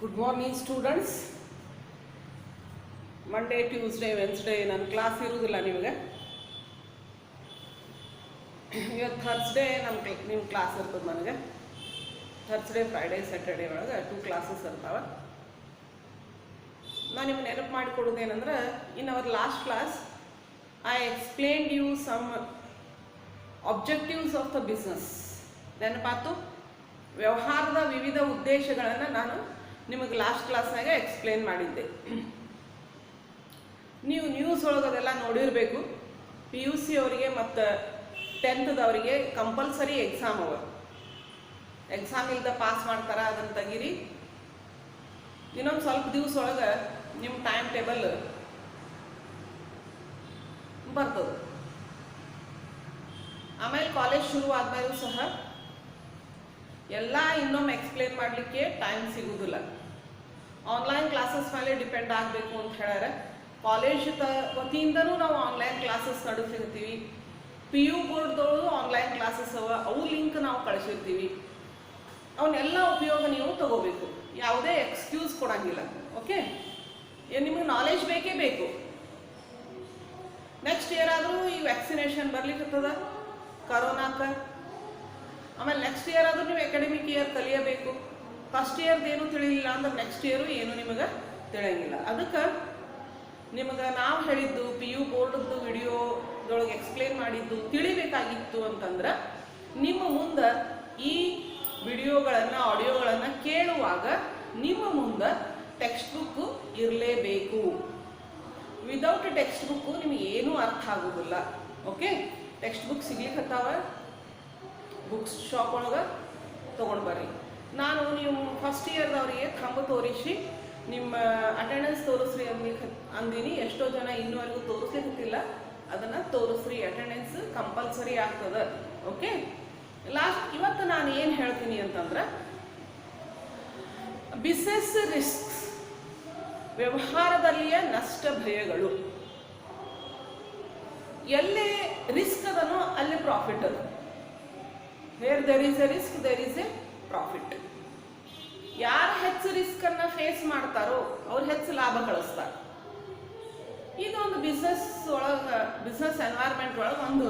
Good morning students. Monday, Tuesday, Wednesday ನನ್ನ class ಇರುವುದಿಲ್ಲ ನಿಮಗೆ. ಇವತ್ತು ಥರ್ಸ್ಡೇ ನಿಮ್ಮ ಕ್ಲಾಸ್ ಇರ್ತದೆ. ನನಗೆ ಥರ್ಸ್ಡೇ, ಫ್ರೈಡೇ, ಸ್ಯಾಟರ್ಡೇ ಒಳಗೆ 2 ಕ್ಲಾಸಸ್ ಇರ್ತಾವೆ. ನಾನು ನಿಮ್ಗೆ ನೆನಪು ಮಾಡಿಕೊಡೋದೇನೆಂದ್ರೆ, in our last class I explained you some objectives of the business. ನೆನಪಾತು? ವ್ಯವಹಾರದ ವಿವಿಧ ಉದ್ದೇಶಗಳನ್ನು ನಾನು ನಿಮಗೆ ಲಾಸ್ಟ್ ಕ್ಲಾಸ್ನಾಗ ಎಕ್ಸ್ಪ್ಲೇನ್ ಮಾಡಿದ್ದೆ. ನೀವು ನ್ಯೂಸ್ ಒಳಗದೆಲ್ಲ ನೋಡಿರಬೇಕು. PUC ಅವರಿಗೆ ಮತ್ತು 10th ಕಂಪಲ್ಸರಿ ಎಕ್ಸಾಮ್ ಅವ. ಎಕ್ಸಾಮ್ ಇಲ್ಲದ ಪಾಸ್ ಮಾಡ್ತಾರೆ, ಅದನ್ನು ತೆಗೀರಿ. ಇನ್ನೊಂದು ಸ್ವಲ್ಪ ದಿವಸ ಒಳಗೆ ನಿಮ್ಮ ಟೈಮ್ ಟೇಬಲ್ ಬರ್ತದೆ. ಆಮೇಲೆ ಕಾಲೇಜ್ ಶುರು ಆದ್ಮೇಲೂ ಸಹ ಎಲ್ಲ ಇನ್ನೊಮ್ಮೆ ಎಕ್ಸ್ಪ್ಲೇನ್ ಮಾಡಲಿಕ್ಕೆ ಟೈಮ್ ಸಿಗುವುದಿಲ್ಲ. ಆನ್ಲೈನ್ ಕ್ಲಾಸಸ್ ಮೇಲೆ ಡಿಪೆಂಡ್ ಆಗಬೇಕು ಅಂತ ಹೇಳ್ಯಾರೆ. ಕಾಲೇಜ್ ವತಿಯಿಂದನೂ ನಾವು ಆನ್ಲೈನ್ ಕ್ಲಾಸಸ್ ನಡೆಸಿರ್ತೀವಿ. PU ಬೋರ್ಡ್ದವರು ಆನ್ಲೈನ್ ಕ್ಲಾಸಸ್ ಅವು ಲಿಂಕ್ ನಾವು ಕಳಿಸಿರ್ತೀವಿ. ಅವನ್ನೆಲ್ಲ ಉಪಯೋಗ ನೀವು ತಗೋಬೇಕು. ಯಾವುದೇ ಎಕ್ಸ್ಕ್ಯೂಸ್ ಕೊಡಂಗಿಲ್ಲ. ಓಕೆ, ನಿಮಗೆ ನಾಲೆಜ್ ಬೇಕೇ ಬೇಕು. ನೆಕ್ಸ್ಟ್ ಇಯರ್ ಆದರೂ ಈ ವ್ಯಾಕ್ಸಿನೇಷನ್ ಬರ್ಲಿಕ್ಕತ್ತದ ಕರೋನಾಕ್ಕೆ. ಆಮೇಲೆ ನೆಕ್ಸ್ಟ್ ಇಯರ್ ಆದರೂ ನೀವು ಅಕಾಡೆಮಿಕ್ ಇಯರ್ ಕಲಿಯಬೇಕು. ಫಸ್ಟ್ ಇಯರ್ದೇನು ತಿಳಿಲಿಲ್ಲ ಅಂದ್ರೆ ನೆಕ್ಸ್ಟ್ ಇಯರು ಏನು ನಿಮಗೆ ತಿಳಿಯಂಗಿಲ್ಲ. ಅದಕ್ಕೆ ನಿಮಗೆ ನಾವು ಹೇಳಿದ್ದು PU ಬೋರ್ಡದ್ದು ವಿಡಿಯೋದೊಳಗೆ ಎಕ್ಸ್ಪ್ಲೇನ್ ಮಾಡಿದ್ದು ತಿಳಿಬೇಕಾಗಿತ್ತು ಅಂತಂದ್ರೆ, ನಿಮ್ಮ ಮುಂದೆ ಈ ವಿಡಿಯೋಗಳನ್ನು, ಆಡಿಯೋಗಳನ್ನು ಕೇಳುವಾಗ ನಿಮ್ಮ ಮುಂದೆ ಟೆಕ್ಸ್ಟ್ ಬುಕ್ಕು ಇರಲೇಬೇಕು. ವಿದೌಟ್ ಟೆಕ್ಸ್ಟ್ ಬುಕ್ಕು ನಿಮಗೆ ಏನೂ ಅರ್ಥ ಆಗೋದಿಲ್ಲ. ಓಕೆ, ಟೆಕ್ಸ್ಟ್ ಬುಕ್ ಸಿಗ್ಲಿಕ್ಕತ್ತಾವ, ಬುಕ್ಸ್ ಶಾಪ್ ಒಳಗೆ ತೊಗೊಂಡು ಬರ್ರಿ. ನಾನು ನೀವು ಫಸ್ಟ್ ಇಯರ್ದವರಿಗೆ ಥಂಬ್ ತೋರಿಸಿ ನಿಮ್ಮ ಅಟೆಂಡೆನ್ಸ್ ತೋರಿಸ್ರಿ ಅಂದಿನಿ. ಎಷ್ಟೋ ಜನ ಇನ್ನೂವರೆಗೂ ತೋರಿಸ್ಲಿಕ್ಕಿಲ್ಲ. ಅದನ್ನು ತೋರಿಸ್ರಿ, ಅಟೆಂಡೆನ್ಸ್ ಕಂಪಲ್ಸರಿ ಆಗ್ತದೆ. ಓಕೆ, ಇವತ್ತು ನಾನು ಏನು ಹೇಳ್ತೀನಿ ಅಂತಂದ್ರೆ, ಬಿಸ್ನೆಸ್ ರಿಸ್ಕ್ಸ್, ವ್ಯವಹಾರದಲ್ಲಿಯ ನಷ್ಟ ಭಯಗಳು. ಎಲ್ಲೇ ರಿಸ್ಕ್ ಅದನೋ ಅಲ್ಲಿ ಪ್ರಾಫಿಟ್ ಅದ. Where there is a risk there is a profit. ಯಾರು ಹೆಚ್ಚು ರಿಸ್ಕ್ ಅನ್ನ ಫೇಸ್ ಮಾಡ್ತಾರೋ ಅವ್ರು ಹೆಚ್ಚು ಲಾಭ ಗಳಿಸ್ತಾರೆ. ಇದೊಂದು ಬಿಸ್ನೆಸ್ ಒಳಗೆ, ಬಿಸ್ನೆಸ್ ಎನ್ವೈರ್ಮೆಂಟ್ ಒಳಗೆ ಒಂದು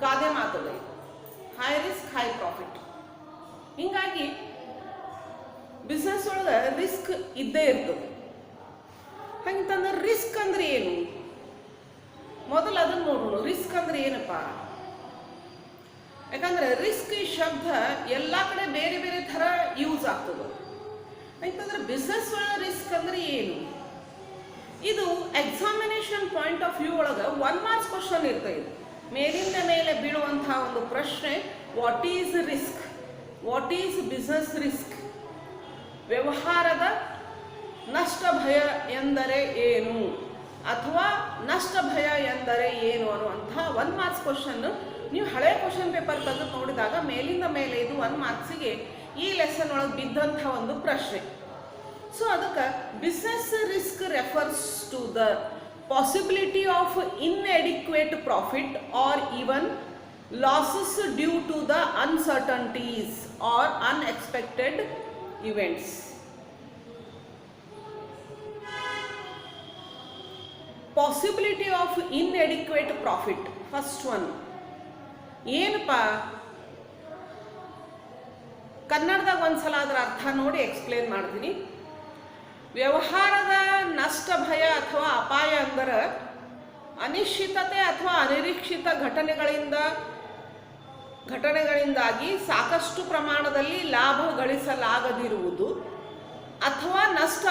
ಗಾದೆ ಮಾತದೆ, ಹೈ ರಿಸ್ಕ್ ಹೈ ಪ್ರಾಫಿಟ್. ಹಿಂಗಾಗಿ ಬಿಸ್ನೆಸ್ ಒಳಗೆ ರಿಸ್ಕ್ ಇದ್ದೇ ಇರ್ತದೆ. ಹಂಗಂತಂದ್ರೆ ರಿಸ್ಕ್ ಅಂದ್ರೆ ಏನು? ಮೊದಲು ಅದನ್ನು ನೋಡೋಣ. ರಿಸ್ಕ್ ಅಂದ್ರೆ ಏನಪ್ಪ? ಯಾಕಂದ್ರೆ ರಿಸ್ಕ್ ಈ ಶಬ್ದ ಎಲ್ಲ ಕಡೆ ಬೇರೆ ಬೇರೆ ಥರ ಯೂಸ್ ಆಗ್ತದೆ. ಯಾಕಂದ್ರೆ ಬಿಸ್ನೆಸ್ ಒಳಗೆ ರಿಸ್ಕ್ ಅಂದ್ರೆ ಏನು? ಇದು ಎಕ್ಸಾಮಿನೇಷನ್ ಪಾಯಿಂಟ್ ಆಫ್ ವ್ಯೂ ಒಳಗೆ 1 ಮಾರ್ಕ್ಸ್ ಕ್ವಶನ್ ಇರ್ತದೆ. ಮೇಲಿಂದ ಮೇಲೆ ಬೀಳುವಂತಹ ಒಂದು ಪ್ರಶ್ನೆ, what is risk, what is business risk, ವ್ಯವಹಾರದ ನಷ್ಟ ಭಯ ಎಂದರೆ ಏನು, ಅಥವಾ ನಷ್ಟ ಭಯ ಎಂದರೆ ಏನು ಅನ್ನುವಂತಹ 1 ಮಾರ್ಕ್ಸ್ ಕ್ವಶನ್ ನೀವು ಹಳೆ ಕ್ವಶನ್ ಪೇಪರ್ ತೆಗೆದು ನೋಡಿದಾಗ ಮೇಲಿಂದ ಮೇಲೆ ಇದು 1 ಮಾರ್ಕ್ಸಿಗೆ ಈ ಲೆಸನ್ ಒಳಗೆ ಬಿದ್ದಂಥ ಒಂದು ಪ್ರಶ್ನೆ. ಸೊ ಅದಕ್ಕೆ business risk refers to the possibility of inadequate profit or even losses due to the uncertainties or unexpected events. Possibility of inadequate profit, first one ಏನಪ್ಪ? ಕನ್ನಡದಾಗ ಒಂದ್ಸಲ ಅದರ ಅರ್ಥ ನೋಡಿ ಎಕ್ಸ್ಪ್ಲೇನ್ ಮಾಡ್ತೀನಿ. ವ್ಯವಹಾರದ ನಷ್ಟ ಭಯ ಅಥವಾ ಅಪಾಯ ಅಂದರೆ ಅನಿಶ್ಚಿತತೆ ಅಥವಾ ಅನಿರೀಕ್ಷಿತ ಘಟನೆಗಳಿಂದಾಗಿ ಸಾಕಷ್ಟು ಪ್ರಮಾಣದಲ್ಲಿ ಲಾಭ ಗಳಿಸಲಾಗದಿರುವುದು ಅಥವಾ ನಷ್ಟ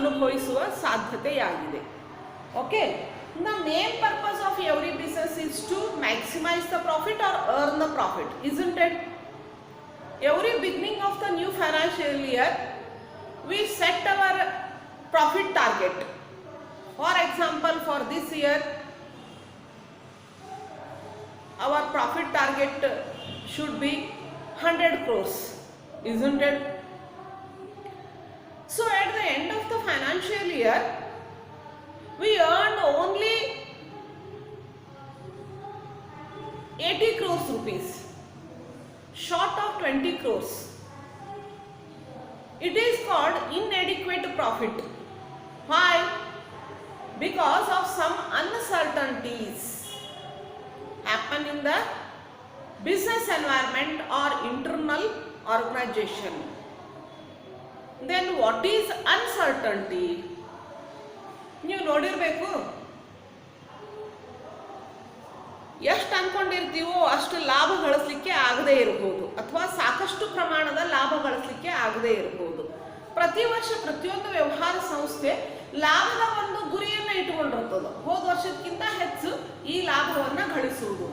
ಅನುಭವಿಸುವ ಸಾಧ್ಯತೆಯಾಗಿದೆ. Okay, the main purpose of every business is to maximize the profit or earn the profit, isn't it? Every beginning of the new financial year, we set our profit target. For example, for this year, our profit target should be 100 crores, isn't it? So at the end of the financial year, we earned only 80 crores rupees, short of 20 crores. It is called inadequate profit. Why? Because of some uncertainties happen in the business environment or internal organization. Then what is uncertainty? ನೀವು ನೋಡಿರಬೇಕು, ಎಷ್ಟು ಅನ್ಕೊಂಡಿರ್ತೀವೋ ಅಷ್ಟು ಲಾಭ ಗಳಿಸ್ಲಿಕ್ಕೆ ಆಗದೇ ಇರಬಹುದು, ಅಥವಾ ಸಾಕಷ್ಟು ಪ್ರಮಾಣದ ಲಾಭ ಗಳಿಸ್ಲಿಕ್ಕೆ ಆಗದೇ ಇರಬಹುದು. ಪ್ರತಿ ವರ್ಷ ಪ್ರತಿಯೊಂದು ವ್ಯವಹಾರ ಸಂಸ್ಥೆ ಲಾಭದ ಒಂದು ಗುರಿಯನ್ನು ಇಟ್ಟುಕೊಂಡಿರ್ತದೆ. ಹೋದ ವರ್ಷಕ್ಕಿಂತ ಹೆಚ್ಚು ಈ ಲಾಭವನ್ನು ಗಳಿಸುವುದು.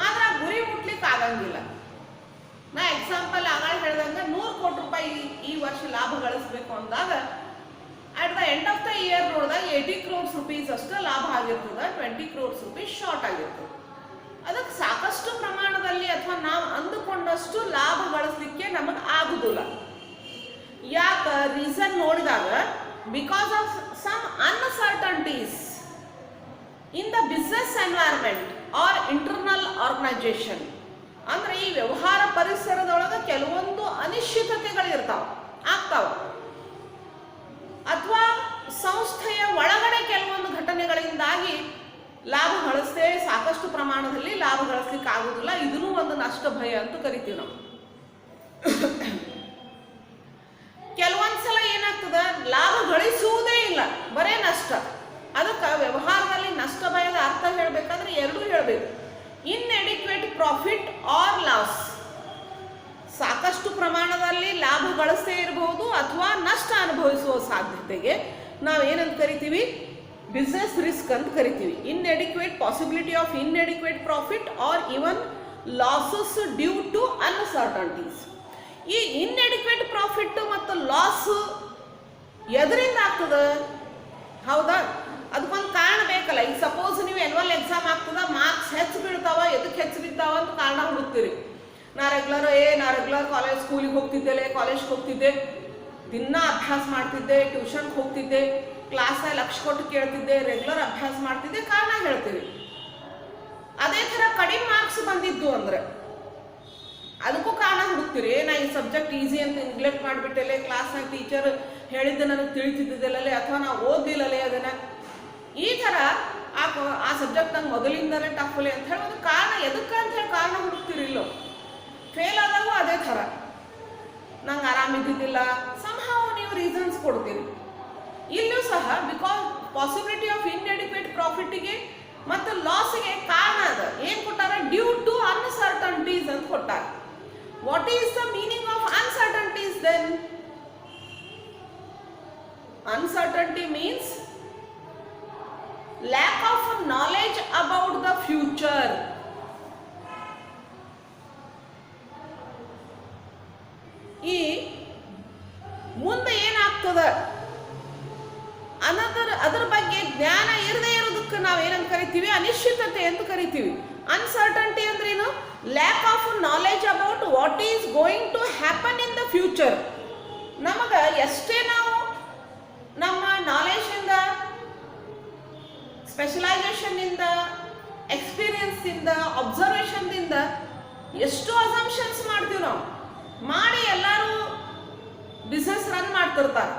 ಆದ್ರೆ ಆ ಗುರಿ ಮುಟ್ಲಿಕ್ಕೆ ಆಗಂಗಿಲ್ಲ. ನಾ ಎಕ್ಸಾಂಪಲ್ ಆಗ ಹೇಳ್ದಂಗೆ 100 ಕೋಟಿ ರೂಪಾಯಿ ಈ ವರ್ಷ ಲಾಭ ಗಳಿಸ್ಬೇಕು ಅಂದಾಗ at the end of the year ನೋಡಿದಾಗ 80 crores rupees ಅಷ್ಟು ಲಾಭ ಆಗಿರ್ತದೆ, 20 crores rupees ಶಾರ್ಟ್ ಆಗಿರ್ತದೆ. ಅದಕ್ಕೆ ಸಾಕಷ್ಟು ಪ್ರಮಾಣದಲ್ಲಿ ಅಥವಾ ನಾವು ಅಂದುಕೊಂಡಷ್ಟು ಲಾಭ ಗಳಿಸ್ಲಿಕ್ಕೆ ನಮಗೆ ಆಗುದಿಲ್ಲ. ಯಾಕೆ ರೀಸನ್ ನೋಡಿದಾಗ, because of some uncertainties in the business environment or internal organisation. ಅಂದ್ರೆ ಈ ವ್ಯವಹಾರ ಪರಿಸರದೊಳಗೆ ಕೆಲವೊಂದು ಅನಿಶ್ಚಿತತೆಗಳು ಆಗ್ತಾವ, ಅಥವಾ ಸಂಸ್ಥೆಯ ಒಳಗಡೆ ಕೆಲವೊಂದು ಘಟನೆಗಳಿಂದಾಗಿ ಲಾಭ ಗಳಿಸದೆ ಸಾಕಷ್ಟು ಪ್ರಮಾಣದಲ್ಲಿ ಲಾಭ ಗಳಿಸ್ಲಿಕ್ಕೆ ಆಗುದಿಲ್ಲ. ಇದನ್ನು ಒಂದು ನಷ್ಟ ಭಯ ಅಂತ ಕರಿತೀವಿ ನಾವು. ಕೆಲವೊಂದ್ಸಲ ಏನಾಗ್ತದ, ಲಾಭ ಗಳಿಸುವುದೇ ಇಲ್ಲ, ಬರೇ ನಷ್ಟ. ಅದಕ್ಕೆ ವ್ಯವಹಾರದಲ್ಲಿ ನಷ್ಟ ಭಯದ ಅರ್ಥ ಹೇಳ್ಬೇಕಾದ್ರೆ ಎರಡೂ ಹೇಳ್ಬೇಕು. ಇನ್ಎಡಿಕ್ವೇಟ್ ಪ್ರಾಫಿಟ್ ಆರ್ ಲಾಸ್, ಸಾಕಷ್ಟು ಪ್ರಮಾಣದಲ್ಲಿ ಲಾಭ ಗಳಿಸದೇ ಇರಬಹುದು ಅಥವಾ ನಷ್ಟ ಅನುಭವಿಸುವ ಸಾಧ್ಯತೆಗೆ ನಾವೇನಂತ ಕರಿತೀವಿ, ಬಿಸ್ನೆಸ್ ರಿಸ್ಕ್ ಅಂತ ಕರಿತೀವಿ. Inadequate possibility of inadequate profit or even losses due to uncertainties. ಈ ಇನ್ಎಡಿಕ್ವೇಟ್ ಪ್ರಾಫಿಟ್ ಮತ್ತು ಲಾಸ್ ಎದರಿಂದ ಆಗ್ತದ? ಹೌದಾ, ಅದಕ್ಕೊಂದು ಕಾರಣ ಬೇಕಲ್ಲ. ಈಗ ಸಪೋಸ್ ನೀವು ಆನ್ಯುವಲ್ ಎಕ್ಸಾಮ್ ಆಗ್ತದ, ಮಾರ್ಕ್ಸ್ ಹೆಚ್ಚು ಬೀಳ್ತಾವ, ಎದಕ್ಕೆ ಹೆಚ್ಚು ಬಿದ್ದಾವ ಅಂತ ಕಾರಣ ಹುಡುಕ್ತೀರಿ. ನಾ ರೆಗ್ಯುಲರ್ ಸ್ಕೂಲಿಗೆ ಹೋಗ್ತಿದ್ದೆ, ಕಾಲೇಜ್ಗೆ ಹೋಗ್ತಿದ್ದೆ, ದಿನ ಅಭ್ಯಾಸ ಮಾಡ್ತಿದ್ದೆ, ಟ್ಯೂಷನ್ಗೆ ಹೋಗ್ತಿದ್ದೆ, ಕ್ಲಾಸಲ್ಲಿ ಲಕ್ಷ ಕೊಟ್ಟು ಕೇಳ್ತಿದ್ದೆ, ರೆಗ್ಯುಲರ್ ಅಭ್ಯಾಸ ಮಾಡ್ತಿದ್ದೆ, ಕಾರಣ ಹೇಳ್ತೀವಿ. ಅದೇ ಥರ ಕಡಿಮೆ ಮಾರ್ಕ್ಸ್ ಬಂದಿದ್ದು ಅಂದ್ರೆ ಅದಕ್ಕೂ ಕಾರಣ ಹುಡುಕ್ತೀರಿ. ನಾ ಈ ಸಬ್ಜೆಕ್ಟ್ ಈಸಿ ಅಂತ ನೆಗ್ಲೆಕ್ಟ್ ಮಾಡಿಬಿಟ್ಟಲೆ, ಕ್ಲಾಸ್ನಾಗ ಟೀಚರ್ ಹೇಳಿದ್ದು ನನಗೆ ತಿಳಿತಿದ್ದಿಲ್ಲಲೇ, ಅಥವಾ ನಾವು ಓದಿಲ್ಲಲೇ ಅದನ್ನು, ಈ ಥರ ಆ ಸಬ್ಜೆಕ್ಟ್ ನಂಗೆ ಮೊದಲಿಂದಲೇ ಟಫ್ಲೆ ಅಂತ ಹೇಳಿ ಒಂದು ಕಾರಣ, ಎದಕ್ಕೆ ಅಂತ ಹೇಳಿ ಕಾರಣ ಹುಡುಕ್ತಿರಿಲ್ಲೋ. ಫೇಲ್ ಆದಾಗೂ ಅದೇ ಥರ, ನಂಗೆ ಆರಾಮಿದ್ದಿದ್ದಿಲ್ಲ, ಸಂಹಾವ್ ನೀವು ರೀಸನ್ಸ್ ಕೊಡ್ತೀರಿ. ಇಲ್ಲೂ ಸಹ ಬಿಕಾಸ್ ಪಾಸಿಬಿಲಿಟಿ ಆಫ್ ಇನ್ಎಡಿಕ್ವೇಟ್ ಪ್ರಾಫಿಟ್ಗೆ ಮತ್ತು ಲಾಸ್ಗೆ ಕಾರಣ ಅದ. ಏನು ಕೊಟ್ಟಾರ? ಡ್ಯೂ ಟು ಅನ್ಸರ್ಟನ್ಟೀಸ್ ಅಂತ ಕೊಟ್ಟಾರ. What is the meaning of uncertainties then? Uncertainty means lack of knowledge about the future. ಈ ಮುಂದೆ ಏನಾಗ್ತದ ಅದರ ಬಗ್ಗೆ ಜ್ಞಾನ ಇರದೇ ಇರೋದಕ್ಕೆ ನಾವೇನಂತ ಕರಿತೀವಿ? ಅನಿಶ್ಚಿತತೆ ಅಂತ ಕರಿತೀವಿ. ಅನ್ಸರ್ಟನ್ಟಿ ಅಂದ್ರೆ ಏನು? Lack of knowledge about what is going to happen in the future. ನಮಗೆ ಎಷ್ಟೇ ನಾವು ನಮ್ಮ ನಾಲೆಜಿಂದ, ಸ್ಪೆಷಲೈಸೇಷನ್ನಿಂದ, ಎಕ್ಸ್ಪೀರಿಯನ್ಸಿಂದ, ಅಬ್ಸರ್ವೇಷನ್ದಿಂದ ಎಷ್ಟು ಅಸಂಪ್ಷನ್ಸ್ ಮಾಡ್ತೀವಿ ನಾವು. ಮಾಡಿ ಎಲ್ಲರೂ ಬಿಸ್ನೆಸ್ ರನ್ ಮಾಡ್ತಿರ್ತಾರೆ.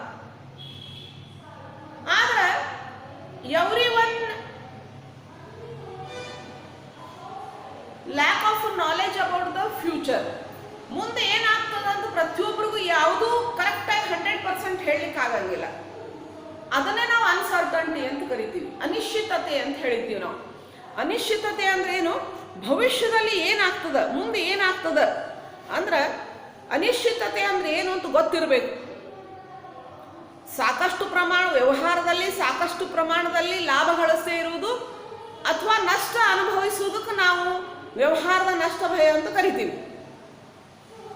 ಆದ್ರೆ every one lac of knowledge about the future. ಮುಂದೆ ಏನಾಗ್ತದ ಅಂತ ಪ್ರತಿಯೊಬ್ಬರಿಗೂ ಯಾವುದೂ ಕರೆಕ್ಟಾಗಿ 100% ಹೇಳಲಿಕ್ಕೆ ಆಗಂಗಿಲ್ಲ. ಅದನ್ನೇ ನಾವು ಅನ್ಸರ್ಟನ್ಟಿ ಅಂತ ಕರಿತೀವಿ, ಅನಿಶ್ಚಿತತೆ ಅಂತ ಹೇಳಿದ್ದೀವಿ ನಾವು. ಅನಿಶ್ಚಿತತೆ ಅಂದ್ರೆ ಏನು? ಭವಿಷ್ಯದಲ್ಲಿ ಏನಾಗ್ತದ, ಮುಂದೆ ಏನಾಗ್ತದ ಅಂದ್ರೆ ಅನಿಶ್ಚಿತತೆ ಅಂದ್ರೆ ಏನು ಅಂತ ಗೊತ್ತಿರಬೇಕು. ಸಾಕಷ್ಟು ವ್ಯವಹಾರದಲ್ಲಿ ಸಾಕಷ್ಟು ಪ್ರಮಾಣದಲ್ಲಿ ಲಾಭ ಗಳಿಸದೇ ಇರುವುದು ಅಥವಾ ನಷ್ಟ ಅನುಭವಿಸುವುದಕ್ಕೆ ನಾವು ವ್ಯವಹಾರದ ನಷ್ಟ ಭಯ ಅಂತ ಕರಿತೀವಿ.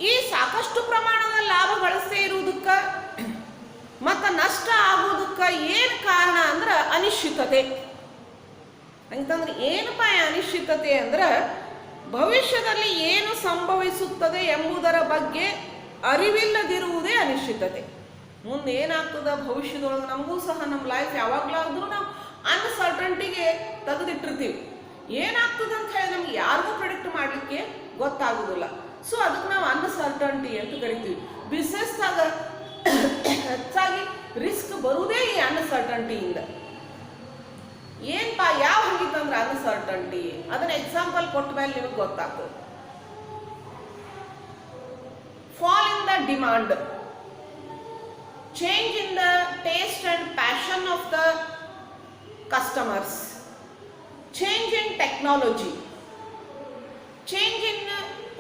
ಈ ಸಾಕಷ್ಟು ಪ್ರಮಾಣದ ಲಾಭ ಗಳಿಸದೇ ಇರುವುದಕ್ಕೆ ಮತ್ತು ನಷ್ಟ ಆಗುವುದಕ್ಕೆ ಏನು ಕಾರಣ ಅಂದ್ರೆ ಅನಿಶ್ಚಿತತೆ. ಅಂತಂದ್ರೆ ಏನಪ್ಪ ಅನಿಶ್ಚಿತತೆ ಅಂದ್ರೆ ಭವಿಷ್ಯದಲ್ಲಿ ಏನು ಸಂಭವಿಸುತ್ತದೆ ಎಂಬುದರ ಬಗ್ಗೆ ಅರಿವಿಲ್ಲದಿರುವುದೇ ಅನಿಶ್ಚಿತತೆ. ಮುಂದೆ ಏನಾಗ್ತದ ಭವಿಷ್ಯದೊಳಗೆ ನಮಗೂ ಸಹ ನಮ್ಮ ಲೈಫ್ ಯಾವಾಗಲಾದ್ರೂ ನಾವು ಅನ್ಸರ್ಟನ್ಟಿಗೆ ತೆಗೆದಿಟ್ಟಿರ್ತೀವಿ. ಏನಾಗ್ತದೆ ಅಂತ ಹೇಳಿ ನಮ್ಗೆ ಯಾರಿಗೂ ಪ್ರೆಡಿಕ್ಟ್ ಮಾಡಲಿಕ್ಕೆ ಗೊತ್ತಾಗೋದಿಲ್ಲ. ಸೊ ಅದಕ್ಕೆ ನಾವು ಅನ್ಸರ್ಟನ್ಟಿ ಅಂತ ಕರಿತೀವಿ. ಬಿಸ್ನೆಸ್ದಾಗ ಹೆಚ್ಚಾಗಿ ರಿಸ್ಕ್ ಬರುವುದೇ ಈ ಅನ್ಸರ್ಟನ್ಟಿಯಿಂದ. ಏನಪ್ಪಾ ಯಾವ ಹಂಗಿತ್ತಂದ್ರೆ ಅನ್ಸರ್ಟನ್ಟಿ, ಅದನ್ನ ಎಕ್ಸಾಂಪಲ್ ಕೊಟ್ಟ ಮೇಲೆ ನಿಮಗೆ ಗೊತ್ತಾಗ್ತದೆ. Fall in the demand, change in the taste and passion of the customers, change in technology, change in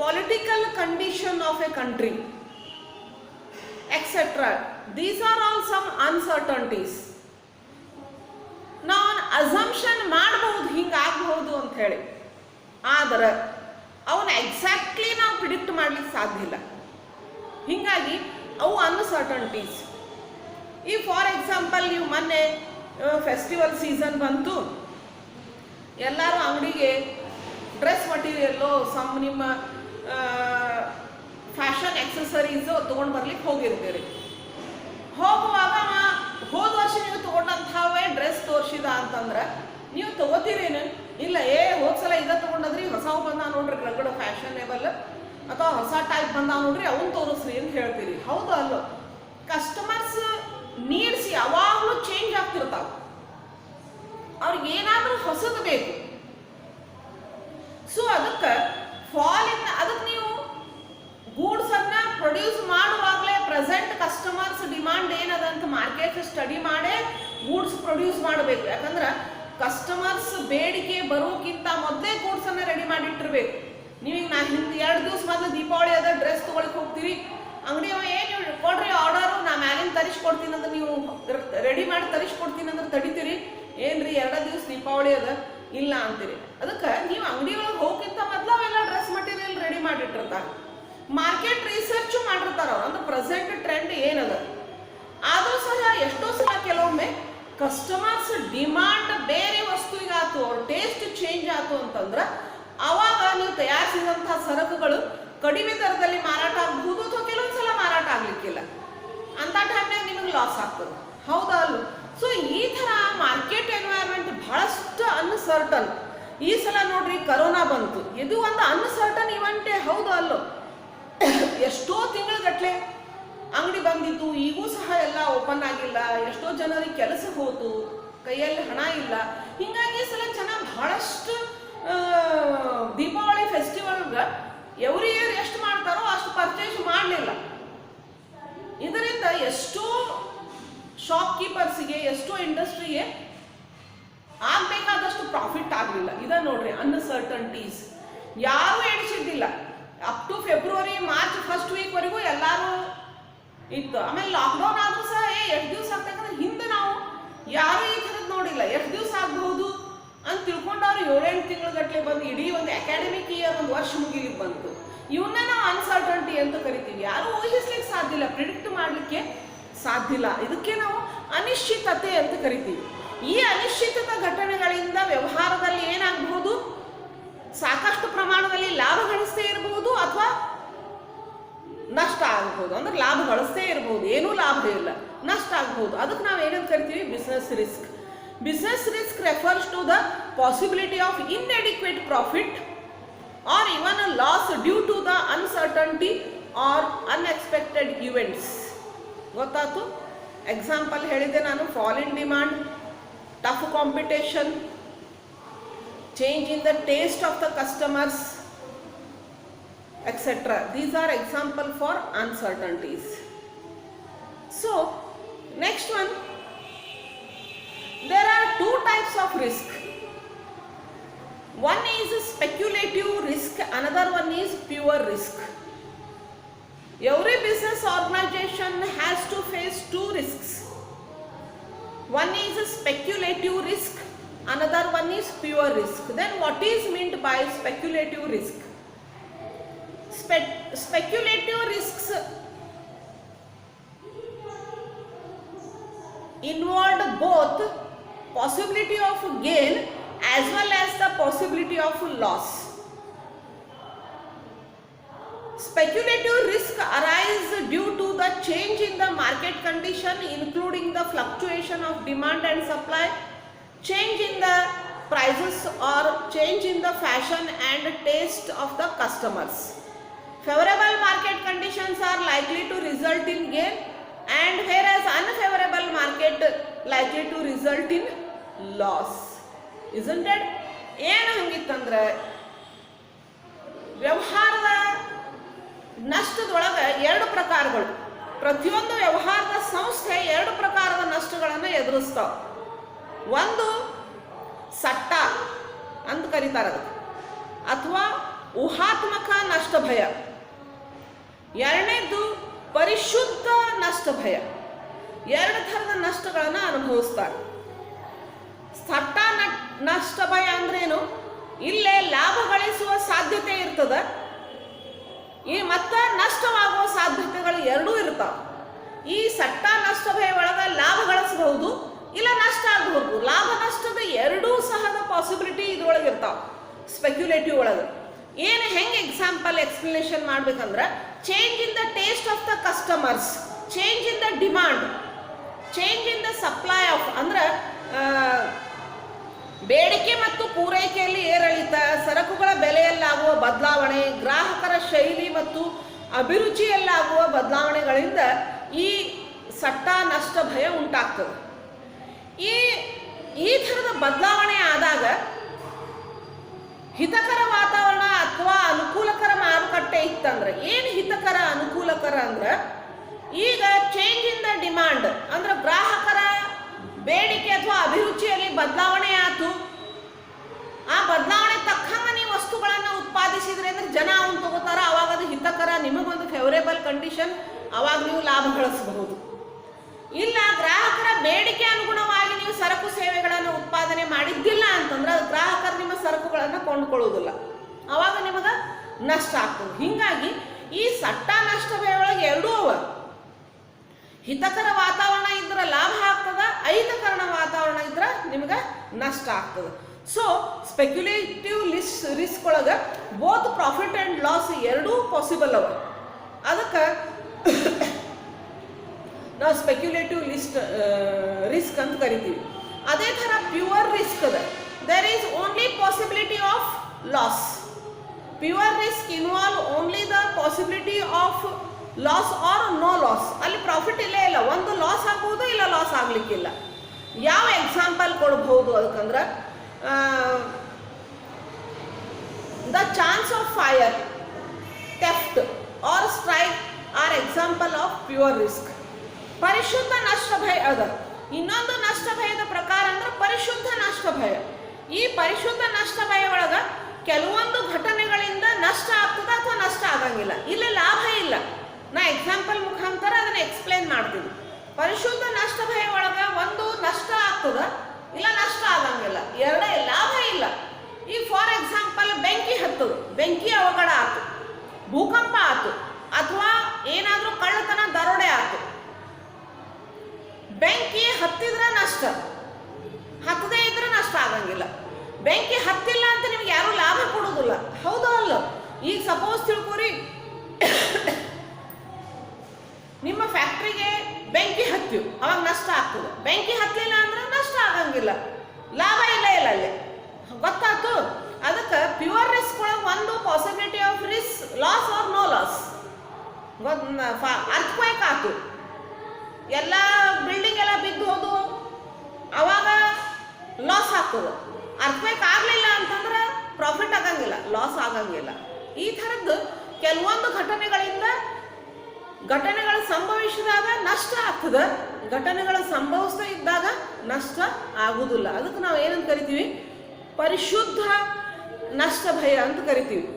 political condition of a country, etc. These are all some uncertainties. ನಾವು ಅಸಂಪ್ಷನ್ ಮಾಡಬಹುದು ಹಿಂಗಾಗಬಹುದು ಅಂತ ಹೇಳಿ, ಆದರೆ ಅವನ್ನ ಎಕ್ಸಾಕ್ಟ್ಲಿ ನಾವು predict ಮಾಡ್ಲಿಕ್ಕೆ ಸಾಧ್ಯ ಇಲ್ಲ. ಹೀಗಾಗಿ ಅವು ಅನ್ಸರ್ಟನ್ಟೀಸ್. ಈ ಫಾರ್ ಎಕ್ಸಾಂಪಲ್ ನೀವು ಮೊನ್ನೆ ಫೆಸ್ಟಿವಲ್ ಸೀಸನ್ ಬಂತು, ಎಲ್ಲರೂ ಅಂಗಡಿಗೆ ಡ್ರೆಸ್ ಮಟೀರಿಯಲ್ಲು ನಿಮ್ಮ ಫ್ಯಾಷನ್ ಎಕ್ಸಸರೀಸು ತೊಗೊಂಡು ಬರ್ಲಿಕ್ಕೆ ಹೋಗಿರ್ತೀರಿ. ಹೋಗುವಾಗ ಹೋದ ವರ್ಷ ನೀವು ತೊಗೊಂಡಂಥವೇ ಡ್ರೆಸ್ ತೋರಿಸಿದ ಅಂತಂದ್ರೆ ನೀವು ತೊಗೋತೀರೇನು? ಇಲ್ಲ, ಹೋದ್ಸಲ ಇದ ತೊಗೊಂಡದ್ರಿ, ಹೊಸವು ಬಂದ ನೋಡ್ರಿ ರಗಡ ಫ್ಯಾಷನೇಬಲ್ ಅಥವಾ ಹೊಸ ಟೈಪ್ ಬಂದ ನೋಡ್ರಿ ಅವನ್ನ ತೋರಿಸ್ರಿ ಅಂತ ಹೇಳ್ತೀರಿ. ಹೌದು ಅಲ್ಲೋ? ಕಸ್ಟಮರ್ಸ್ ನೀಡ್ಸ್ ಯಾವಾಗಲೂ ಚೇಂಜ್ ಆಗ್ತಿರ್ತಾವ, ಅವ್ರಿಗೆ ಏನಾದರೂ ಹೊಸದು ಬೇಕು. ಸೊ ಅದಕ್ಕೆ ಅದಕ್ಕೆ ನೀವು ಗೂಡ್ಸನ್ನು ಪ್ರೊಡ್ಯೂಸ್ ಮಾಡುವಾಗಲೇ ಪ್ರೆಸೆಂಟ್ ಕಸ್ಟಮರ್ಸ್ ಡಿಮಾಂಡ್ ಏನದಂತ ಮಾರ್ಕೆಟ್ ಸ್ಟಡಿ ಮಾಡೇ ಗೂಡ್ಸ್ ಪ್ರೊಡ್ಯೂಸ್ ಮಾಡಬೇಕು. ಯಾಕಂದ್ರೆ ಕಸ್ಟಮರ್ಸ್ ಬೇಡಿಕೆ ಬರೋಕ್ಕಿಂತ ಮೊದಲೇ ಗೂಡ್ಸನ್ನು ರೆಡಿ ಮಾಡಿಟ್ಟಿರ್ಬೇಕು. ನೀವೀಗ ಹಿಂದೆ 2 ದಿವಸ ಮೊದಲು ದೀಪಾವಳಿ ಅದ ಡ್ರೆಸ್ ತೊಗೊಳಕ್ಕೆ ಹೋಗ್ತೀರಿ, ಅಂಗಡಿ ಏನು ಕೊಡ್ರಿ ಆರ್ಡರು, ನಾ ಮ್ಯಾಲಿನ ತರಿಸ್ಕೊಡ್ತೀನಿ ಅಂದ್ರೆ ನೀವು ರೆಡಿ ಮಾಡಿ ತರಿಸ್ಕೊಡ್ತೀನಿ ಅಂದ್ರೆ ತಡಿತೀರಿ. ಏನ್ರಿ 2 ದಿವಸ ದೀಪಾವಳಿ ಅದ ಇಲ್ಲ ಅಂತೀರಿ. ಅದಕ್ಕೆ ನೀವು ಅಂಗಡಿ ಒಳಗೆ ಹೋಗಿಂತ ಮೊದಲು ಅವೆಲ್ಲ ಡ್ರೆಸ್ ಮಟೀರಿಯಲ್ ರೆಡಿ ಮಾಡಿಟ್ಟಿರ್ತಾರೆ. ಮಾರ್ಕೆಟ್ ರಿಸರ್ಚು ಮಾಡಿರ್ತಾರೆ ಅವ್ರು, ಅಂದ್ರೆ ಪ್ರೆಸೆಂಟ್ ಟ್ರೆಂಡ್ ಏನದ. ಆದರೂ ಸಹ ಎಷ್ಟೋ ಸಲ ಕೆಲವೊಮ್ಮೆ ಕಸ್ಟಮರ್ಸ್ ಡಿಮಾಂಡ್ ಬೇರೆ ವಸ್ತುವಿಗಾತು, ಅವ್ರ ಟೇಸ್ಟ್ ಚೇಂಜ್ ಆಯ್ತು ಅಂತಂದ್ರೆ ಅವಾಗ ನೀವು ತಯಾರಿಸಿದಂಥ ಸರಕುಗಳು ಕಡಿಮೆ ದರದಲ್ಲಿ ಮಾರಾಟ ಆಗಬಹುದು ಅಥವಾ ಕೆಲವೊಂದ್ಸಲ ಮಾರಾಟ ಆಗ್ಲಿಕ್ಕಿಲ್ಲ. ಅಂತ ಟೈಮ್ನಾಗ ನಿಮಗೆ ಲಾಸ್ ಆಗ್ತದೆ. ಹೌದಾ ಅಲ್ಲೂ? ಸೊ ಈ ಥರ ಮಾರ್ಕೆಟ್ ಎನ್ವೈರ್ಮೆಂಟ್ ಬಹಳಷ್ಟು ಅನ್ಸರ್ಟನ್. ಈ ಸಲ ನೋಡ್ರಿ ಕರೋನಾ ಬಂತು, ಇದು ಒಂದು ಅನ್ಸರ್ಟನ್ ಇವೆಂಟೇ. ಹೌದು ಅಲ್ಲೋ? ಎಷ್ಟೋ ತಿಂಗಳಗಟ್ಲೆ ಅಂಗಡಿ ಬಂದಿತ್ತು, ಈಗೂ ಸಹ ಎಲ್ಲ ಓಪನ್ ಆಗಿಲ್ಲ. ಎಷ್ಟೋ ಜನರಿಗೆ ಕೆಲಸ ಹೋತು, ಕೈಯಲ್ಲಿ ಹಣ ಇಲ್ಲ. ಹೀಗಾಗಿ ಈ ಸಲ ಜನ ಬಹಳಷ್ಟು ದೀಪಾವಳಿ ಫೆಸ್ಟಿವಲ್ಗೆ ಎವ್ರಿ ಇಯರ್ ಎಷ್ಟು ಮಾಡ್ತಾರೋ ಅಷ್ಟು ಪರ್ಚೇಸ್ ಮಾಡಲಿಲ್ಲ. ಇದರಿಂದ ಎಷ್ಟೋ ಶಾಪ್ ಕೀಪರ್ಸಿಗೆ, ಎಷ್ಟೋ ಇಂಡಸ್ಟ್ರಿಗೆ ಆಗಬೇಕಾದಷ್ಟು ಪ್ರಾಫಿಟ್ ಆಗಲಿಲ್ಲ. ಇದ ನೋಡ್ರಿ ಅನ್ಸರ್ಟನ್ಟೀಸ್. ಯಾರೂ ಎಣಿಸಿದ್ದಿಲ್ಲ. Up to February March first ವೀಕ್ವರೆಗೂ ಎಲ್ಲರೂ ಇತ್ತು. ಆಮೇಲೆ ಲಾಕ್ಡೌನ್ ಆದರೂ ಸಹ ಎಷ್ಟು ದಿವಸ ಆಗ್ತಕ್ಕಂದ್ರೆ ಹಿಂದೆ ನಾವು ಯಾರೂ ಈ ಥರದ್ದು ನೋಡಿಲ್ಲ. ಎಷ್ಟು ದಿವಸ ಆಗಬಹುದು ಅಂತ ತಿಳ್ಕೊಂಡವ್ರು 7-8 ತಿಂಗಳಗಟ್ಟಲೆ ಬಂದು ಇಡೀ ಒಂದು ಅಕಾಡೆಮಿಕ್ ಇಯರ್, ಒಂದು ವರ್ಷ ಮುಗಿಲಿಕ್ಕೆ ಬಂತು. ಇವನ್ನ ನಾವು ಅನ್ಸರ್ಟನ್ಟಿ ಅಂತ ಕರಿತೀವಿ. ಯಾರು ಊಹಿಸ್ಲಿಕ್ಕೆ ಸಾಧ್ಯ ಇಲ್ಲ, ಪ್ರಿಡಿಕ್ಟ್ ಮಾಡಲಿಕ್ಕೆ ಸಾಧ್ಯ ಇಲ್ಲ. ಇದಕ್ಕೆ ನಾವು ಅನಿಶ್ಚಿತತೆ ಅಂತ ಕರಿತೀವಿ. ಈ ಅನಿಶ್ಚಿತ ಘಟನೆಗಳಿಂದ ವ್ಯವಹಾರದಲ್ಲಿ ಏನಾಗಬಹುದು, ಸಾಕಷ್ಟು ಪ್ರಮಾಣದಲ್ಲಿ ಲಾಭ ಗಳಿಸ್ತೇ ಇರಬಹುದು ಅಥವಾ ನಷ್ಟ ಆಗಬಹುದು. ಅಂದ್ರೆ ಲಾಭ ಗಳಿಸ್ತೇ ಇರಬಹುದು, ಏನೂ ಲಾಭ ಇಲ್ಲ, ನಷ್ಟ ಆಗಬಹುದು. ಅದಕ್ಕೆ ನಾವು ಏನಂತ ಕರಿತೀವಿ? Business risk. Business risk refers to the possibility of inadequate profit or even a loss due to the uncertainty or unexpected events. ಗೊತ್ತಾಯ್ತು? ಎಕ್ಸಾಂಪಲ್ ಹೇಳಿದೆ ನಾನು. Fall in demand, tough competition, change in the taste of the customers, etc. These are example for uncertainties. So next one, there are 2 types of risk. One is speculative risk, another one is pure risk. Every business organization has to face 2 risks. One is speculative risk, another one is pure risk. Then what is meant by speculative risk? Speculative risks involved both possibility of gain as well as the possibility of loss. Speculative risk arise due to the change in the market condition, including the fluctuation of demand and supply, change in the prices or change in the fashion and taste of the customers. Favorable market conditions are likely to result in gain and whereas unfavorable market likely to result in loss. Isn't it? ಏನು ಹಂಗಿತ್ತಂದ್ರೆ ವ್ಯವಹಾರದ ನಷ್ಟದೊಳಗೆ ಎರಡು ಪ್ರಕಾರಗಳು, ಪ್ರತಿಯೊಂದು ವ್ಯವಹಾರದ ಸಂಸ್ಥೆ ಎರಡು ಪ್ರಕಾರದ ನಷ್ಟಗಳನ್ನು ಎದುರಿಸ್ತಾವ. ಒಂದು ಸಟ್ಟ ಅಂತ ಕರೀತಾರೆ ಅದಕ್ಕೆ, ಅಥವಾ ಊಹಾತ್ಮಕ ನಷ್ಟ ಭಯ. ಎರಡನೇದು ಪರಿಶುದ್ಧ ನಷ್ಟ ಭಯ. ಎರಡು ಥರದ ನಷ್ಟಗಳನ್ನು ಅನುಭವಿಸ್ತಾರೆ. ಸಟ್ಟ ನಷ್ಟ ಭಯ ಅಂದ್ರೇನು? ಇಲ್ಲೇ ಲಾಭ ಗಳಿಸುವ ಸಾಧ್ಯತೆ ಇರ್ತದೆ, ಈ ಮತ್ತು ನಷ್ಟವಾಗುವ ಸಾಧ್ಯತೆಗಳು ಎರಡೂ ಇರ್ತಾವೆ. ಈ ಸಟ್ಟ ನಷ್ಟ ಭಯ ಒಳಗೆ ಲಾಭ ಗಳಿಸಬಹುದು, ಇಲ್ಲ ನಷ್ಟ ಆಗಬಹುದು. ಲಾಭ ನಷ್ಟದ ಎರಡೂ ಸಹದ ಪಾಸಿಬಿಲಿಟಿ ಇದ್ರೊಳಗೆ ಇರ್ತಾವೆ ಸ್ಪೆಕ್ಯುಲೇಟಿವ್ ಒಳಗೆ. ಏನು ಹೆಂಗೆ ಎಕ್ಸಾಂಪಲ್ ಎಕ್ಸ್ಪ್ಲನೇಷನ್ ಮಾಡ್ಬೇಕಂದ್ರೆ, change in the taste of the customers, change in the demand, change in the supply of, ಅಂದ್ರೆ ಬೇಡಿಕೆ ಮತ್ತು ಪೂರೈಕೆಯಲ್ಲಿ ಏರಿಳಿತ, ಸರಕುಗಳ ಬೆಲೆಯಲ್ಲಾಗುವ ಬದಲಾವಣೆ, ಗ್ರಾಹಕರ ಶೈಲಿ ಮತ್ತು ಅಭಿರುಚಿಯಲ್ಲಾಗುವ ಬದಲಾವಣೆಗಳಿಂದ ಈ ಸಟ್ಟ ನಷ್ಟ ಭಯ ಉಂಟಾಗ್ತದೆ. ಈ ಥರದ ಬದಲಾವಣೆ ಆದಾಗ ಹಿತಕರ ವಾತಾವರಣ ಅಥವಾ ಅನುಕೂಲಕರ ಮಾರುಕಟ್ಟೆ ಇತ್ತಂದ್ರೆ, ಏನು ಹಿತಕರ ಅನುಕೂಲಕರ ಅಂದ್ರೆ, ಈಗ ಚೇಂಜ್ ಇನ್ ದ ಡಿಮಾಂಡ್ ಅಂದ್ರೆ ಗ್ರಾಹಕರ ಬೇಡಿಕೆ ಅಥವಾ ಅಭಿರುಚಿಯಲ್ಲಿ ಬದಲಾವಣೆ ಆಯ್ತು. ಆ ಬದಲಾವಣೆ ತಕ್ಕಂಗೆ ನೀವು ವಸ್ತುಗಳನ್ನು ಉತ್ಪಾದಿಸಿದ್ರೆ ಅಂದ್ರೆ ಜನ ಅವನು ತಗೋತಾರ, ಅವಾಗ ಅದು ಹಿತಕರ, ನಿಮಗೊಂದು ಫೇವರೇಬಲ್ ಕಂಡೀಷನ್, ಅವಾಗ ನೀವು ಲಾಭ ಗಳಿಸಬಹುದು. ಇಲ್ಲ ಗ್ರಾಹಕರ ಬೇಡಿಕೆ ಅನುಗುಣವಾಗಿ ನೀವು ಸರಕು ಸೇವೆಗಳನ್ನು ಉತ್ಪಾದನೆ ಮಾಡಿದ್ದಿಲ್ಲ ಅಂತಂದ್ರೆ ಗ್ರಾಹಕರು ನಿಮ್ಮ ಸರಕುಗಳನ್ನು ಕೊಂಡ್ಕೊಳ್ಳೋದಿಲ್ಲ, ಅವಾಗ ನಿಮಗೆ ನಷ್ಟ ಆಗ್ತದೆ. ಹೀಗಾಗಿ ಈ ಸಟ್ಟ ನಷ್ಟ ಒಳಗೆ ಎರಡೂ ಅವ. ಹಿತಕರ ವಾತಾವರಣ ಇದ್ರೆ ಲಾಭ ಆಗ್ತದೆ, ಅಹಿತಕರ ವಾತಾವರಣ ಇದ್ರೆ ನಿಮ್ಗೆ ನಷ್ಟ ಆಗ್ತದೆ. ಸೊ ಸ್ಪೆಕ್ಯುಲೇಟಿವ್ ರಿಸ್ಕ್ ಒಳಗೆ ಬೋತ್ ಪ್ರಾಫಿಟ್ ಆ್ಯಂಡ್ ಲಾಸ್ ಎರಡೂ ಪಾಸಿಬಲ್ ಅವ. ಅದಕ್ಕೆ ನಾವು ಸ್ಪೆಕ್ಯುಲೇಟಿವ್ ರಿಸ್ಕ್ ಅಂತ ಕರಿತೀವಿ. ಅದೇ ಥರ ಪ್ಯೂರ್ ರಿಸ್ಕ್ ಅದ, there is only possibility of loss. Pure risk involve only the possibility of loss or no loss. ಅಲ್ಲಿ ಪ್ರಾಫಿಟ್ ಇಲ್ಲೇ ಇಲ್ಲ, ಒಂದು ಲಾಸ್ ಆಗ್ಬೋದು, ಇಲ್ಲ ಲಾಸ್ ಆಗ್ಲಿಕ್ಕಿಲ್ಲ. ಯಾವ ಎಕ್ಸಾಂಪಲ್ ಕೊಡ್ಬೋದು ಅದಕ್ಕಂದ್ರೆ, the chance of fire, theft or strike or example of pure risk. ಪರಿಶುದ್ಧ ನಷ್ಟ ಭಯ ಅದ. ಇನ್ನೊಂದು ನಷ್ಟ ಭಯದ ಪ್ರಕಾರ ಅಂದ್ರೆ ಪರಿಶುದ್ಧ ನಷ್ಟ ಭಯ. ಈ ಪರಿಶುದ್ಧ ನಷ್ಟ ಭಯ ಒಳಗ ಕೆಲವೊಂದು ಘಟನೆಗಳಿಂದ ನಷ್ಟ ಆಗ್ತದ ಅಥವಾ ನಷ್ಟ ಆಗಂಗಿಲ್ಲ, ಇಲ್ಲ ಲಾಭ ಇಲ್ಲ. ನಾ ಎಕ್ಸಾಂಪಲ್ ಮುಖಾಂತರ ಅದನ್ನ ಎಕ್ಸ್ಪ್ಲೇನ್ ಮಾಡ್ತೀನಿ. ಪರಿಶುದ್ಧ ನಷ್ಟ ಭಯ ಒಳಗ ಒಂದು ನಷ್ಟ ಆಗ್ತದ, ಇಲ್ಲ ನಷ್ಟ ಆಗಂಗಿಲ್ಲ, ಎರಡೇ ಲಾಭ ಇಲ್ಲ. ಈಗ ಫಾರ್ ಎಕ್ಸಾಂಪಲ್ ಬೆಂಕಿ ಹತ್ತದು, ಬೆಂಕಿ ಅವಘಡ ಆಯ್ತು, ಭೂಕಂಪ ಆಯ್ತು, ಅಥವಾ ಏನಾದರೂ ಕಳ್ಳತನ ದರೋಡೆ ಆಯ್ತು. ಬೆಂಕಿ ಹತ್ತಿದ್ರೆ ನಷ್ಟ, ಹತ್ತದೇ ಇದ್ರೆ ನಷ್ಟ ಆಗಂಗಿಲ್ಲ. ಬೆಂಕಿ ಹತ್ತಿಲ್ಲ ಅಂತ ನಿಮ್ಗೆ ಯಾರು ಲಾಭ ಕೊಡೋದಿಲ್ಲ, ಹೌದೋ ಅಲ್ಲ? ಈಗ ಸಪೋಸ್ ತಿಳ್ಕೊರಿ, ನಿಮ್ಮ ಫ್ಯಾಕ್ಟ್ರಿಗೆ ಬೆಂಕಿ ಹತ್ತಿವು, ಅವಾಗ ನಷ್ಟ ಆಗ್ತದೆ. ಬೆಂಕಿ ಹತ್ತಲಿಲ್ಲ ಅಂದ್ರೆ ನಷ್ಟ ಆಗಂಗಿಲ್ಲ, ಲಾಭ ಇಲ್ಲ ಅಲ್ಲಿ, ಗೊತ್ತಾಯ್ತು? ಅದಕ್ಕೆ ಪ್ಯೂರ್ ರಿಸ್ಕ್ ಒಳಗೆ ಒಂದು possibility of risk loss or no loss. Earthquake ಆಯ್ತು, ಎಲ್ಲ ಬಿಲ್ಡಿಂಗ್ ಎಲ್ಲ ಬಿದ್ದು ಹೋದು, ಅವಾಗ ಲಾಸ್ ಆಗ್ತದೆ. ಅರ್ಥಕ್ವೇಕ್ ಆಗಲಿಲ್ಲ ಅಂತಂದ್ರೆ ಪ್ರಾಫಿಟ್ ಆಗಂಗಿಲ್ಲ, ಲಾಸ್ ಆಗಂಗಿಲ್ಲ. ಈ ಥರದ್ದು ಕೆಲವೊಂದು ಘಟನೆಗಳು ಸಂಭವಿಸಿದಾಗ ನಷ್ಟ ಆಗ್ತದೆ, ಘಟನೆಗಳು ಸಂಭವಿಸ್ತಾ ಇದ್ದಾಗ ನಷ್ಟ ಆಗುವುದಿಲ್ಲ. ಅದಕ್ಕೆ ನಾವು ಏನಂತ ಕರಿತೀವಿ? ಪರಿಶುದ್ಧ ನಷ್ಟ ಭಯ ಅಂತ ಕರಿತೀವಿ.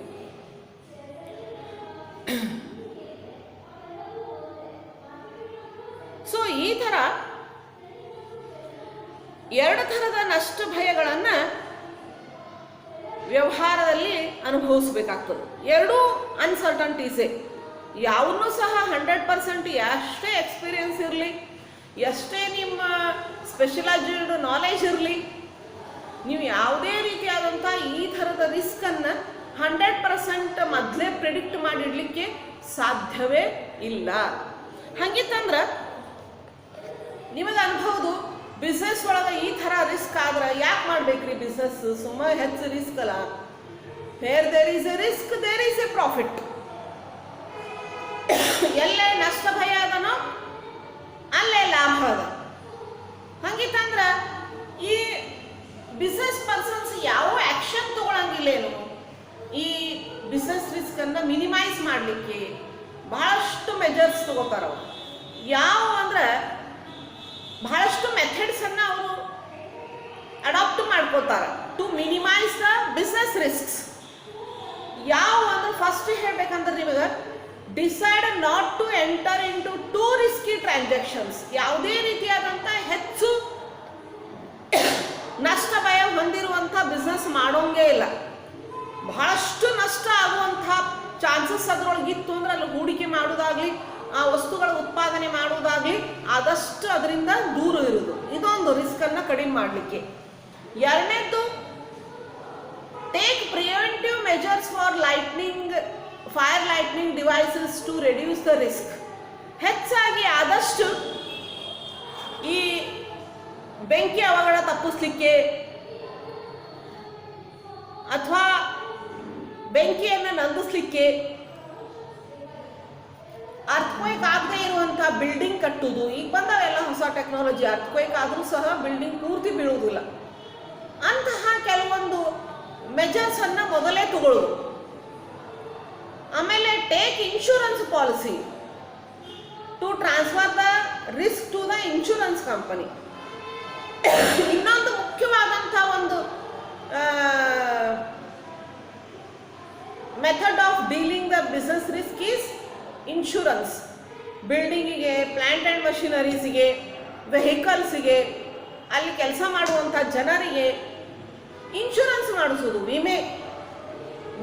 ಸೊ ಈ ಥರ ಎರಡು ಥರದ ನಷ್ಟ ಭಯಗಳನ್ನು ವ್ಯವಹಾರದಲ್ಲಿ ಅನುಭವಿಸಬೇಕಾಗ್ತದೆ. ಎರಡೂ ಅನ್ಸರ್ಟನ್ಟೀಸೇ. ಯಾವನ್ನೂ ಸಹ 100% ಎಷ್ಟೇ ಎಕ್ಸ್ಪೀರಿಯನ್ಸ್ ಇರಲಿ, ಎಷ್ಟೇ ನಿಮ್ಮ ಸ್ಪೆಷಲೈಸ್ಡ್ ನಾಲೆಜ್ ಇರಲಿ, ನೀವು ಯಾವುದೇ ರೀತಿಯಾದಂಥ ಈ ಥರದ ರಿಸ್ಕನ್ನು 100% ಮೊದಲೇ ಪ್ರಿಡಿಕ್ಟ್ ಮಾಡಿಡಲಿಕ್ಕೆ ಸಾಧ್ಯವೇ ಇಲ್ಲ. ಹಾಗಿತ್ತಂದ್ರೆ ನಿಮಗೆ ಅನ್ಬೋದು, ಬಿಸ್ನೆಸ್ ಒಳಗೆ ಈ ಥರ ರಿಸ್ಕ್ ಆದ್ರೆ ಯಾಕೆ ಮಾಡ್ಬೇಕ್ರಿ ಬಿಸ್ನೆಸ್, ಸುಮ್ಮನೆ ಹೆಚ್ಚು ರಿಸ್ಕ್ ಅಲ್ಲ. Where there is a risk there is a profit. ಎಲ್ಲೇ ನಷ್ಟ ಭಯ ಅದನೋ ಲಾಭ ಅದ. ಹಂಗಿತ್ತಂದ್ರೆ ಈ ಬಿಸ್ನೆಸ್ ಪರ್ಸನ್ಸ್ ಯಾವ ಆ್ಯಕ್ಷನ್ ತಗೊಳಂಗಿಲ್ಲೇನು ಈ ಬಿಸ್ನೆಸ್ ರಿಸ್ಕನ್ನು ಮಿನಿಮೈಸ್ ಮಾಡಲಿಕ್ಕೆ? ಬಹಳಷ್ಟು ಮೆಜರ್ಸ್ ತಗೋತಾರ ಅವರು. ಯಾವ ಅಂದ್ರೆ ಬಹಳಷ್ಟು ಮೆಥಡ್ಸನ್ನು ಅವರು ಅಡಾಪ್ಟ್ ಮಾಡ್ಕೋತಾರೆ to minimise the business risks. ಯಾವ ಅಂದ್ರೆ ಫಸ್ಟ್ ಹೇಳ್ಬೇಕಂದ್ರೆ ನಿಮಗೆ decide not to enter into too risky transactions. ಯಾವುದೇ ರೀತಿಯಾದಂಥ ಹೆಚ್ಚು ನಷ್ಟ ಭಯ ಹೊಂದಿರುವಂಥ ಬಿಸ್ನೆಸ್ ಮಾಡೋಂಗೇ ಇಲ್ಲ. ಬಹಳಷ್ಟು ನಷ್ಟ ಆಗುವಂಥ ಚಾನ್ಸಸ್ ಅದರೊಳಗಿತ್ತು ಅಂದ್ರೆ ಅಲ್ಲಿ ಹೂಡಿಕೆ ಮಾಡೋದಾಗಲಿ ಆ ವಸ್ತುಗಳ ಉತ್ಪಾದನೆ ಮಾಡೋದಾಗಲಿ ಆದಷ್ಟು ಅದರಿಂದ ದೂರ ಇರೋದು, ಇದೊಂದು ರಿಸ್ಕನ್ನು ಕಡಿಮೆ ಮಾಡಲಿಕ್ಕೆ. ಎರಡನೇದ್ದು take preventive measures for fire lightning devices to reduce the risk. ಹೆಚ್ಚಾಗಿ ಆದಷ್ಟು ಈ ಬೆಂಕಿ ಅವಘಡ ತಪ್ಪಿಸ್ಲಿಕ್ಕೆ ಅಥವಾ ಬೆಂಕಿಯನ್ನು ನಂದಿಸ್ಲಿಕ್ಕೆ ಅರ್ಥಕ್ವೇಕ್ ಆಗದೆ ಇರುವಂಥ ಬಿಲ್ಡಿಂಗ್ ಕಟ್ಟುವುದು. ಈಗ ಬಂದವೆಲ್ಲ ಹೊಸ ಟೆಕ್ನಾಲಜಿ. ಅರ್ಥಕ್ವೇಕ್ ಆದರೂ ಸಹ ಬಿಲ್ಡಿಂಗ್ ಪೂರ್ತಿ ಬೀಳುವುದಿಲ್ಲ. ಅಂತಹ ಕೆಲವೊಂದು ಮೆಜರ್ಸನ್ನು ಮೊದಲೇ ತಗೊಳ್ಳೋದು. ಆಮೇಲೆ take insurance policy to transfer the risk to the insurance company. ಇನ್ನೊಂದು ಮುಖ್ಯವಾದಂಥ ಒಂದು method of dealing the business risk is insurance. ಬಿಲ್ಡಿಂಗಿಗೆ, ಪ್ಲ್ಯಾಂಟ್ ಆ್ಯಂಡ್ ಮಷಿನರೀಸಿಗೆ, ವೆಹಿಕಲ್ಸಿಗೆ, ಅಲ್ಲಿ ಕೆಲಸ ಮಾಡುವಂಥ ಜನರಿಗೆ ಇನ್ಶೂರೆನ್ಸ್ ಮಾಡಿಸೋದು.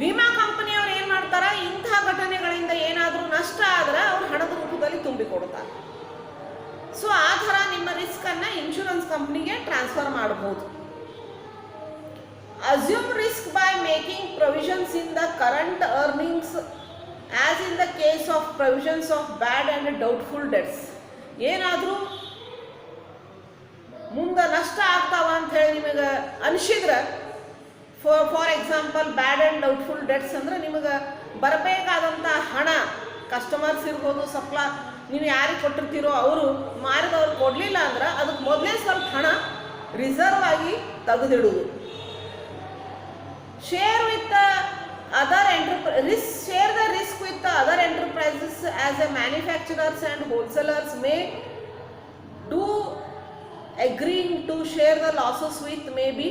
ವಿಮಾ ಕಂಪನಿಯವ್ರು ಏನು ಮಾಡ್ತಾರೆ, ಇಂತಹ ಘಟನೆಗಳಿಂದ ಏನಾದರೂ ನಷ್ಟ ಆದರೆ ಅವ್ರು ಹಣದ ರೂಪದಲ್ಲಿ ತುಂಬಿಕೊಡ್ತಾರೆ. ಸೊ ಆ ಥರ ನಿಮ್ಮ ರಿಸ್ಕನ್ನು ಇನ್ಶೂರೆನ್ಸ್ ಕಂಪ್ನಿಗೆ ಟ್ರಾನ್ಸ್ಫರ್ ಮಾಡಬಹುದು. Assume risk by making provisions in the current earnings as in the case of provisions of bad and doubtful debts. ಏನಾದರೂ ಮುಂದೆ ನಷ್ಟ ಆಗ್ತಾವ ಅಂತ ಹೇಳಿ ನಿಮಗೆ ಅನಿಸಿದ್ರೆ, for example bad and doubtful debts ಅಂದರೆ ನಿಮಗೆ ಬರಬೇಕಾದಂಥ ಹಣ, ಕಸ್ಟಮರ್ಸ್ ಇರ್ಬೋದು, ನೀವು ಯಾರಿಗೆ ಕೊಟ್ಟಿರ್ತೀರೋ ಅವರು ಮಾರಿದವ್ರು ಕೊಡಲಿಲ್ಲ ಅಂದ್ರೆ ಅದಕ್ಕೆ ಮೊದಲೇ ಸ್ವಲ್ಪ ಹಣ ರಿಸರ್ವ್ ಆಗಿ ತೆಗೆದಿಡುವುದು. share the risk with the other enterprises as a manufacturers and wholesalers may do agreeing to share the losses with may be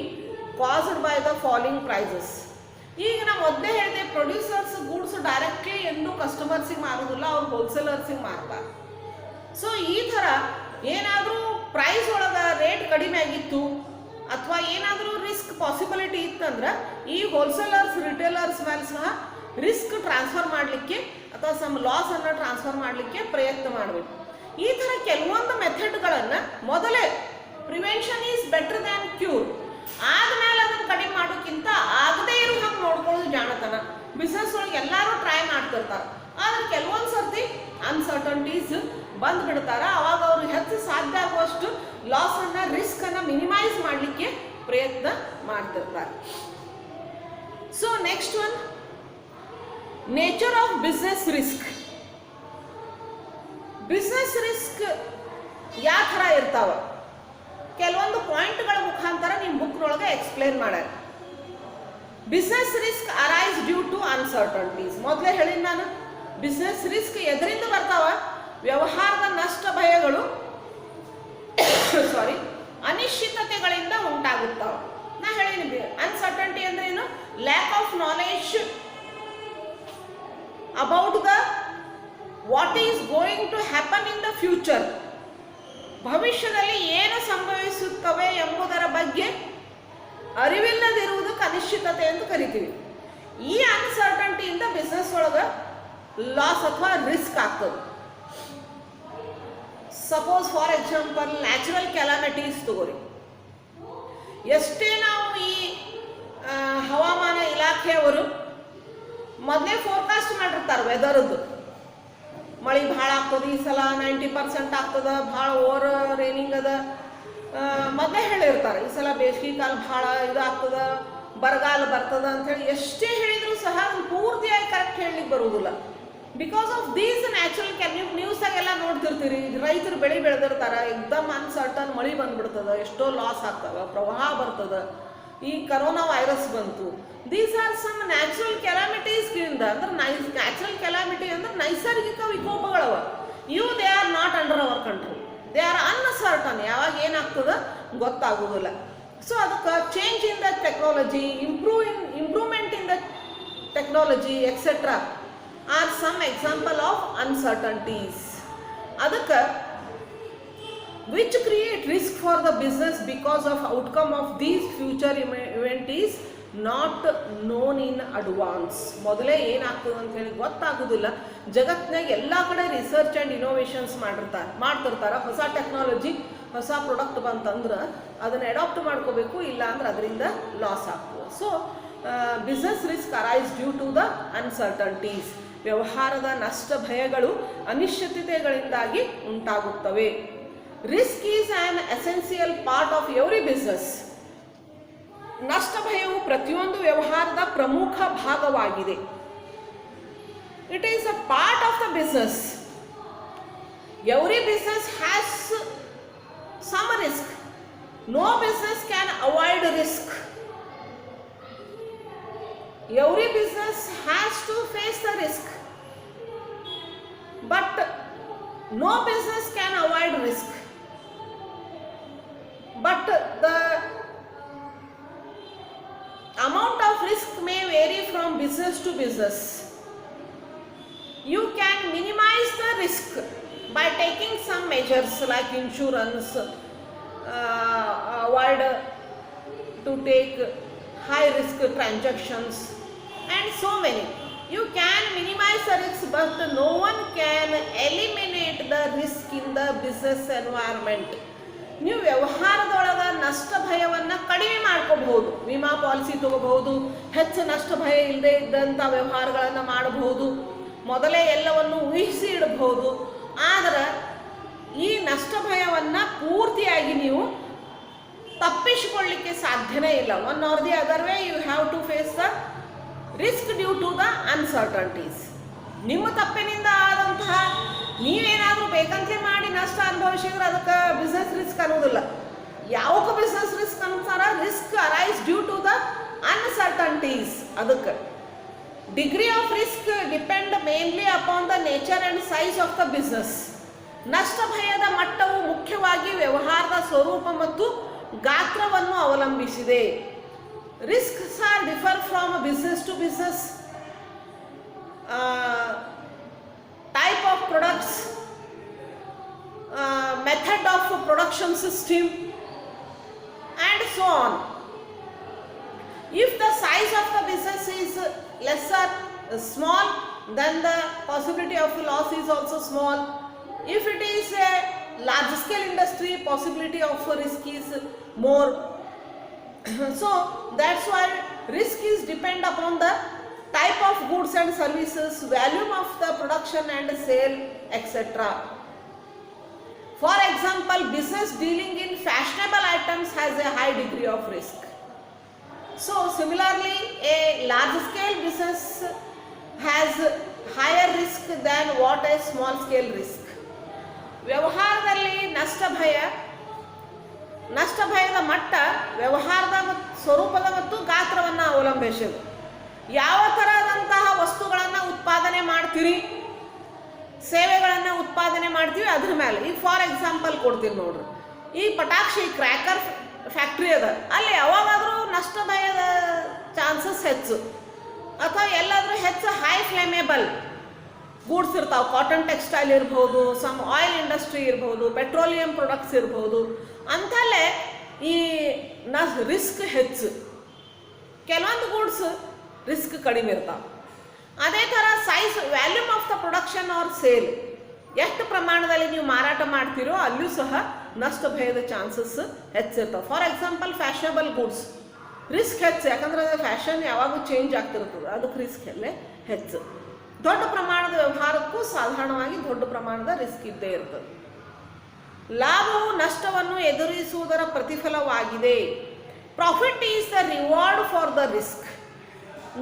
caused by the falling prices. ಈಗ ನಾವು ಮೊದಲೇ ಹೇಳಿದೆ, ಪ್ರೊಡ್ಯೂಸರ್ಸ್ ಗೂಡ್ಸ್ ಡೈರೆಕ್ಟ್ಲಿ ಎಂದು ಕಸ್ಟಮರ್ಸಿಗೆ ಮಾರೋದಿಲ್ಲ, ಅವ್ರು ಹೋಲ್ಸೇಲರ್ಸಿಗೆ ಮಾರ್ತಾರೆ. So ಈ ಥರ ಏನಾದರೂ ಪ್ರೈಸ್ ಒಳಗೆ ರೇಟ್ ಕಡಿಮೆ ಆಗಿತ್ತು ಅಥವಾ ಏನಾದರೂ ರಿಸ್ಕ್ ಪಾಸಿಬಿಲಿಟಿ ಇತ್ತಂದ್ರೆ ಈ ಹೋಲ್ಸೇಲರ್ಸ್ ರಿಟೇಲರ್ಸ್ ಮೇಲೆ ಸಹ ರಿಸ್ಕ್ ಟ್ರಾನ್ಸ್ಫರ್ ಮಾಡಲಿಕ್ಕೆ ಅಥವಾ ಸಮ್ ಲಾಸನ್ನು ಟ್ರಾನ್ಸ್ಫರ್ ಮಾಡಲಿಕ್ಕೆ ಪ್ರಯತ್ನ ಮಾಡಬೇಕು. ಈ ಥರ ಕೆಲವೊಂದು ಮೆಥಡ್ಗಳನ್ನು ಮೊದಲೇ prevention is better than cure, ಆದಮೇಲೆ ಅದನ್ನು ಕಡಿಮೆ ಮಾಡೋಕ್ಕಿಂತ ಆಗದೇ ಇರೋ ಹಂಗೆ ನೋಡ್ಕೊಳ್ಳೋದು ಜಾಣತನ. ಬಿಸ್ನೆಸ್ ಒಳಗೆ ಎಲ್ಲರೂ ಟ್ರೈ ಮಾಡ್ತಿರ್ತಾರೆ, ಆದರೆ ಕೆಲವೊಂದು ಸರ್ತಿ ಅನ್ಸರ್ಟನ್ಟೀಸ್ ಬಂದುಬಿಡ್ತಾರೆ. ಅವಾಗ ಅವರು ಹೆಚ್ಚು ಸಾಧ್ಯ ಆಗುವಷ್ಟು ಲಾಸನ್ನು, ರಿಸ್ಕನ್ನು ಮಿನಿಮೈಸ್ ಮಾಡಲಿಕ್ಕೆ ಪ್ರಯತ್ನ ಮಾಡ್ತಿರ್ತಾರೆ. So next one, nature of business risk. Business risk ಯಾವ ಥರ ಇರ್ತಾವ ಕೆಲವೊಂದು ಪಾಯಿಂಟ್ಗಳ ಮುಖಾಂತರ ನಿಮ್ಮ ಬುಕ್ನೊಳಗೆ ಎಕ್ಸ್ಪ್ಲೇನ್ ಮಾಡ್ಯಾರ. Business risk arise due to uncertainties. ಮೊದಲೇ ಹೇಳಿದ ನಾನು, ಬಿಸ್ನೆಸ್ ರಿಸ್ಕ್ ಎದರಿಂದ ಬರ್ತಾವ? ವ್ಯವಹಾರದ ನಷ್ಟ ಭಯಗಳು ಅನಿಶ್ಚಿತತೆಗಳಿಂದ ಉಂಟಾಗುತ್ತಾವ. ನಾ ಹೇಳೀನಿ, ಅನ್ಸರ್ಟನ್ಟಿ ಅಂದ್ರೆ ಏನು? Lack of knowledge about the what is going to happen in the future. ಭವಿಷ್ಯದಲ್ಲಿ ಏನು ಸಂಭವಿಸುತ್ತವೆ ಎಂಬುದರ ಬಗ್ಗೆ ಅರಿವಿಲ್ಲದಿರುವುದಕ್ಕೆ ಅನಿಶ್ಚಿತತೆ ಎಂದು ಕರಿತೀವಿ. ಈ ಅನ್ಸರ್ಟನ್ಟಿಯಿಂದ ಬಿಸ್ನೆಸ್ ಒಳಗೆ ಲಾಸ್ ಅಥವಾ ರಿಸ್ಕ್ ಆಗ್ತದೆ. Suppose for example natural calamities ತಗೋರಿ. ಎಷ್ಟೇ ನಾವು ಈ ಹವಾಮಾನ ಇಲಾಖೆಯವರು ಮೊದಲೇ ಫೋರ್ಕಾಸ್ಟ್ ಮಾಡಿರ್ತಾರೆ ವೆದರ್ದು, ಮಳೆ ಭಾಳ ಆಗ್ತದೆ ಈ ಸಲ, 90% ಆಗ್ತದೆ, ಭಾಳ ಓವರ್ ರೇನಿಂಗ್ ಅದ, ಮೊದಲೇ ಹೇಳಿರ್ತಾರೆ ಈ ಸಲ ಬೇಸಿಗೆ ಕಾಲ ಭಾಳ ಇದಾಗ್ತದೆ, ಬರಗಾಲ ಬರ್ತದೆ ಅಂಥೇಳಿ. ಎಷ್ಟೇ ಹೇಳಿದರೂ ಸಹ ಅದನ್ನು ಪೂರ್ತಿಯಾಗಿ ಕರೆಕ್ಟ್ ಹೇಳಲಿಕ್ಕೆ ಬರುವುದಿಲ್ಲ. ಬಿಕಾಸ್ ಆಫ್ ದೀಸ್ ನ್ಯಾಚುರಲ್ ನೀವು ನ್ಯೂಸಾಗೆಲ್ಲ ನೋಡ್ತಿರ್ತೀರಿ, ರೈತರು ಬೆಳೆ ಬೆಳೆದಿರ್ತಾರೆ, ಎಕ್ದಮ್ ಅನ್ಸರ್ಟನ್ ಮಳೆ ಬಂದ್ಬಿಡ್ತದೆ, ಎಷ್ಟೋ ಲಾಸ್ ಆಗ್ತವೆ, ಪ್ರವಾಹ ಬರ್ತದೆ, ಈ ಕರೋನಾ ವೈರಸ್ ಬಂತು. ದೀಸ್ ಆರ್ ಸಮ್ ನ್ಯಾಚುರಲ್ ಕೆಲಾಮಿಟೀಸ್ಗಿಂದ, ಅಂದ್ರೆ ನ್ಯಾಚುರಲ್ ಕೆಲಾಮಿಟಿ ಅಂದ್ರೆ ನೈಸರ್ಗಿಕ ವಿಕೋಪಗಳವ. They are not under our control, they are uncertain, ಯಾವಾಗ ಏನಾಗ್ತದೆ ಗೊತ್ತಾಗೋದಿಲ್ಲ. ಸೊ ಅದಕ್ಕೆ change in the technology, improvement in the technology etcetera are some example of uncertainties. ಅದಕ್ಕೆ which create risk for the business because of outcome of these future event is not known in advance. ಮೊದಲೇ ಏನಾಗ್ತದೆ ಅಂತ ಹೇಳಿ ಗೊತ್ತಾಗೋದಿಲ್ಲ. ಜಗತ್ತಿನಾಗ ಎಲ್ಲ ಕಡೆ research and innovations ಮಾಡ್ತಿರ್ತಾರೆ. ಹೊಸ ಟೆಕ್ನಾಲಜಿ, ಹೊಸ ಪ್ರಾಡಕ್ಟ್ ಬಂತಂದ್ರೆ ಅದನ್ನು ಅಡಾಪ್ಟ್ ಮಾಡ್ಕೋಬೇಕು, ಇಲ್ಲ ಅಂದ್ರೆ ಅದರಿಂದ ಲಾಸ್ ಆಗ್ತದೆ. So business risk arise due to the uncertainties. ವ್ಯವಹಾರದ ನಷ್ಟ ಭಯಗಳು ಅನಿಶ್ಚಿತತೆಗಳಿಂದಾಗಿ ಉಂಟಾಗುತ್ತವೆ. Risk is an essential part of every business. ನಷ್ಟ ಭಯವು ಪ್ರತಿಯೊಂದು ವ್ಯವಹಾರದ ಪ್ರಮುಖ ಭಾಗವಾಗಿದೆ. It is a part of the business. Every business has some risk. No business can avoid risk. Every business has to face the risk, but no business can avoid risk. But the amount of risk may vary from business to business. You can minimize the risk by taking some measures like insurance, avoid to take high risk transactions, and so many. You can minimize the risk, but no one can eliminate the risk in the business environment. ನೀವು ವ್ಯವಹಾರದೊಳಗೆ ನಷ್ಟ ಭಯವನ್ನು ಕಡಿಮೆ ಮಾಡ್ಕೋಬಹುದು. ವಿಮಾ policy ತಗೋಬಹುದು, ಹೆಚ್ಚು ನಷ್ಟ ಭಯ ಇಲ್ಲದೆ ಇದ್ದಂಥ ವ್ಯವಹಾರಗಳನ್ನು ಮಾಡಬಹುದು, ಮೊದಲೇ ಎಲ್ಲವನ್ನು ಊಹಿಸಿ ಇಡಬಹುದು. ಆದರೆ ಈ ನಷ್ಟ ಭಯವನ್ನು ಪೂರ್ತಿಯಾಗಿ ನೀವು ತಪ್ಪಿಸಿಕೊಳ್ಳಲಿಕ್ಕೆ ಸಾಧ್ಯನೇ ಇಲ್ಲ. One or the other way you have to face the risk due to the uncertainties. ನಿಮ್ಮ ತಪ್ಪಿನಿಂದ ಆದಂತಹ ನೀವೇನಾದರೂ ಬೇಕಂತಲೇ ಮಾಡಿ ನಷ್ಟ ಅನುಭವಿಸಿದ್ರೆ ಅದಕ್ಕೆ ಬಿಸ್ನೆಸ್ ರಿಸ್ಕ್ ಅನ್ನೋದಿಲ್ಲ. ಯಾವಕ್ಕೆ ಬಿಸ್ನೆಸ್ ರಿಸ್ಕ್ ಅಂತಾರ? Risk arise due to the uncertainties. ಅದಕ್ಕೆ degree of risk depend mainly upon the nature and size of the business. ನಷ್ಟ ಭಯದ ಮಟ್ಟವು ಮುಖ್ಯವಾಗಿ ವ್ಯವಹಾರದ ಸ್ವರೂಪ ಮತ್ತು ಗಾತ್ರವನ್ನು ಅವಲಂಬಿಸಿದೆ. Risks are differ from business to business, type of products, method of production system, and so on. If the size of the business is lesser, small, then the possibility of loss is also small. If it is a large scale industry, possibility of risk is more. So that's why risk is depend upon the type of goods and services, volume of the production and sale, etc. For example, business dealing in fashionable items has a high degree of risk. So similarly, a large scale business has higher risk than what a small scale risk. ವ್ಯವಹಾರದಲ್ಲಿ ನಷ್ಟ ಭಯದ ಮಟ್ಟ ವ್ಯವಹಾರದ ಸ್ವರೂಪದ ಮತ್ತು ಗಾತ್ರವನ್ನು ಅವಲಂಬಿಸಿದೆ. ಯಾವ ಥರದಂತಹ ವಸ್ತುಗಳನ್ನು ಉತ್ಪಾದನೆ ಮಾಡ್ತೀರಿ, ಸೇವೆಗಳನ್ನು ಉತ್ಪಾದನೆ ಮಾಡ್ತೀವಿ ಅದ್ರ ಮೇಲೆ. ಈಗ ಫಾರ್ ಎಕ್ಸಾಂಪಲ್ ಕೊಡ್ತೀನಿ ನೋಡ್ರಿ, ಈ ಪಟಾಕ್ಷಿ ಕ್ರ್ಯಾಕರ್ ಫ್ಯಾಕ್ಟ್ರಿ ಅದ, ಅಲ್ಲಿ ಯಾವಾಗಾದರೂ ನಷ್ಟ ಭಯದ ಚಾನ್ಸಸ್ ಹೆಚ್ಚು, ಅಥವಾ ಎಲ್ಲಾದರೂ ಹೆಚ್ಚು ಹೈ ಫ್ಲೇಮೇಬಲ್ ಗೂಡ್ಸ್ ಇರ್ತಾವೆ. ಕಾಟನ್ ಟೆಕ್ಸ್ಟೈಲ್ ಇರ್ಬೋದು, ಸಮ್ ಆಯಿಲ್ ಇಂಡಸ್ಟ್ರಿ ಇರ್ಬೋದು, ಪೆಟ್ರೋಲಿಯಂ ಪ್ರಾಡಕ್ಟ್ಸ್ ಇರ್ಬೋದು. ಅಂತಲ್ಲೇ ಈ ರಿಸ್ಕ್ ಹೆಚ್ಚು, ಕೆಲವೊಂದು ಗೂಡ್ಸ್ ರಿಸ್ಕ್ ಕಡಿಮೆ ಇರ್ತಾವೆ. ಅದೇ ಥರ size, volume of the production or sale, ಎಷ್ಟು ಪ್ರಮಾಣದಲ್ಲಿ ನೀವು ಮಾರಾಟ ಮಾಡ್ತೀರೋ ಅಲ್ಲೂ ಸಹ ನಷ್ಟ ಭಯದ ಚಾನ್ಸಸ್ ಹೆಚ್ಚಿರ್ತಾವೆ. For example fashionable goods risk ಹೆಚ್ಚು, ಯಾಕಂದ್ರೆ ಫ್ಯಾಷನ್ ಯಾವಾಗೂ ಚೇಂಜ್ ಆಗ್ತಿರ್ತದೆ, ಅದಕ್ಕೆ ರಿಸ್ಕ್ ಎಲ್ಲೇ ಹೆಚ್ಚು. ದೊಡ್ಡ ಪ್ರಮಾಣದ ವ್ಯವಹಾರಕ್ಕೂ ಸಾಧಾರಣವಾಗಿ ದೊಡ್ಡ ಪ್ರಮಾಣದ ರಿಸ್ಕ್ ಇದ್ದೇ ಇರ್ತದೆ. ಲಾಭವು ನಷ್ಟವನ್ನು ಎದುರಿಸುವುದರ ಪ್ರತಿಫಲವಾಗಿದೆ. Profit is the reward for the risk.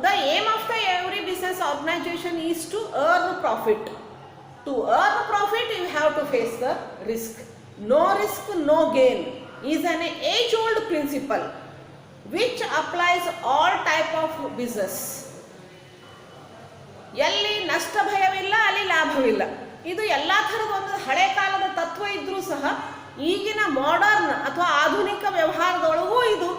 The aim of the every business organization is to earn profit. To earn profit, you have to face the risk. No risk, no gain is an age-old principle which applies all type of business. ಎಲ್ಲಿ ನಷ್ಟ ಭಯವಿಲ್ಲ ಅಲ್ಲಿ ಲಾಭವಿಲ್ಲ. ಇದು ಎಲ್ಲ ಥರದ ಒಂದು ಹಳೆ ಕಾಲದ ತತ್ವ ಇದ್ರೂ ಸಹ ಈಗಿನ ಮಾಡರ್ನ್ ಅಥವಾ ಆಧುನಿಕ ವ್ಯವಹಾರದೊಳಗೂ ಇದು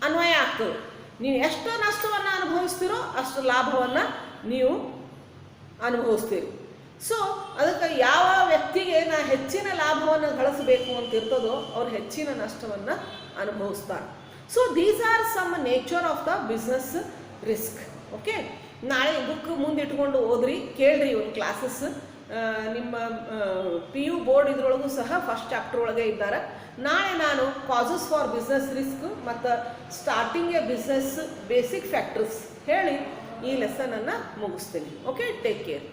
ಅನ್ವಯ ಆಗ್ತದೆ. ನೀವು ಎಷ್ಟು ನಷ್ಟವನ್ನು ಅನುಭವಿಸ್ತೀರೋ ಅಷ್ಟು ಲಾಭವನ್ನು ನೀವು ಅನುಭವಿಸ್ತೀರಿ. ಸೊ ಅದಕ್ಕೆ ಯಾವ ವ್ಯಕ್ತಿಗೆ ನಾ ಹೆಚ್ಚಿನ ಲಾಭವನ್ನು ಗಳಿಸಬೇಕು ಅಂತ ಇರ್ತದೋ ಅವ್ರು ಹೆಚ್ಚಿನ ನಷ್ಟವನ್ನು ಅನುಭವಿಸ್ತಾರೆ. So these are some nature of the business risk. Okay, ನಾಳೆ ಬುಕ್ ಮುಂದಿಟ್ಕೊಂಡು ಓದ್ರಿ, ಕೇಳ್ರಿ ಒಂದು ಕ್ಲಾಸಸ್. ನಿಮ್ಮ PU ಬೋರ್ಡ್ ಇದ್ರೊಳಗೂ ಸಹ ಫಸ್ಟ್ ಚಾಪ್ಟರ್ ಒಳಗೆ ಇದ್ದಾರೆ. ನಾಳೆ ನಾನು ಕಾಸಸ್ ಫಾರ್ ಬಿಸ್ನೆಸ್ ರಿಸ್ಕ್ ಮತ್ತು starting A business basic factors ಹೇಳಿ ಈ ಲೆಸನನ್ನು ಮುಗಿಸ್ತೀನಿ. Okay, take care.